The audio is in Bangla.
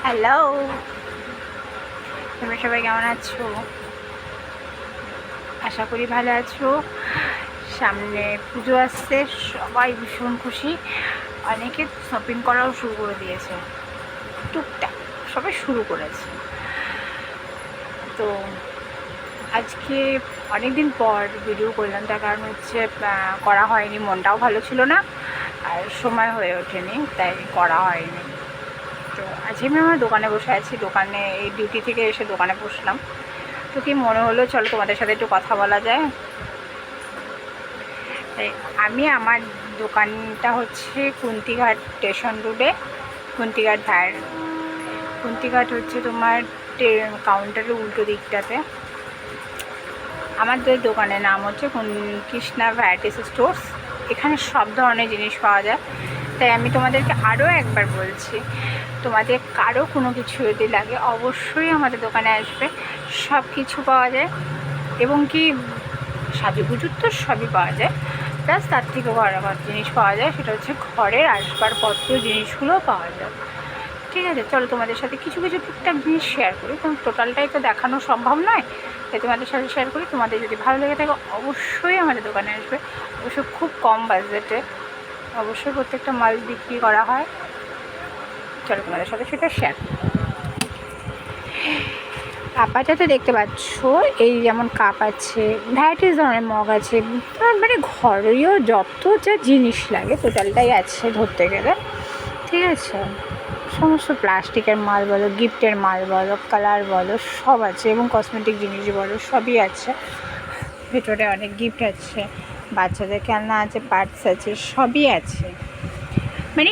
হ্যালো, তোমরা সবাই কেমন আছো? আশা করি ভালো আছো। সামনে পুজো আসছে, সবাই ভীষণ খুশি। অনেকে শপিং করাও শুরু করে দিয়েছে, টুকটাক সবাই শুরু করেছে। তো আজকে অনেক দিন পর ভিডিও করলাম, তার কারণ হচ্ছে করা হয়নি, মনটাও ভালো ছিল না আর সময় হয়ে ওঠেনি, তাই করা হয়নি। তো আজকে আমি আমার দোকানে বসে আছি, দোকানে এই ডিউটি থেকে এসে দোকানে বসলাম। তো কি মনে হলো, চলো তোমাদের সাথে একটু কথা বলা যায়। তাই আমি আমার দোকানটা হচ্ছে কুন্তিঘাট স্টেশন রোডে, কুন্তিঘাট ভাইয়ের। কুন্তিঘাট হচ্ছে তোমার কাউন্টারের উল্টো দিকটাতে। আমাদের দোকানের নাম হচ্ছে কৃষ্ণা ভ্যারাইটিস স্টোর্স। এখানে সব ধরনের জিনিস পাওয়া যায়। তাই আমি তোমাদেরকে আরও একবার বলছি, তোমাদের কারো কোনো কিছু যদি লাগে অবশ্যই আমাদের দোকানে আসবে। সব কিছু পাওয়া যায় এবং কি সাজুগুজুর তো সবই পাওয়া যায়, প্লাস তার থেকেও ভালো জিনিস পাওয়া যায়, সেটা হচ্ছে ঘরের আসবাবপত্র জিনিসগুলোও পাওয়া যায়। ঠিক আছে, চলো তোমাদের সাথে কিছু কিছু টুকটাক জিনিস শেয়ার করি, কারণ টোটালটাই তো দেখানো সম্ভব নয়। তাই তোমাদের সাথে শেয়ার করি। তোমাদের যদি ভালো লেগে থাকে অবশ্যই আমাদের দোকানে আসবে। অবশ্যই খুব কম বাজেটে অবশ্যই প্রত্যেকটা মাল বিক্রি করা হয়। চলো তোমাদের সাথে সেটা শেয়ার। আপাতত দেখতে পাচ্ছ এই যেমন কাপ আছে, ভ্যারাইটিস ধরনের মগ আছে, মানে ঘরীয় যত যা জিনিস লাগে টোটালটাই আছে ধরতে গেলে। ঠিক আছে, সমস্ত প্লাস্টিকের মাল বলো, গিফটের মাল বলো, কালার বলো, সব আছে এবং কসমেটিক জিনিস বলো, সবই আছে। ভেতরে অনেক গিফট আছে, বাচ্চাদের খেলনা আছে, পার্টস আছে, সবই আছে। মানে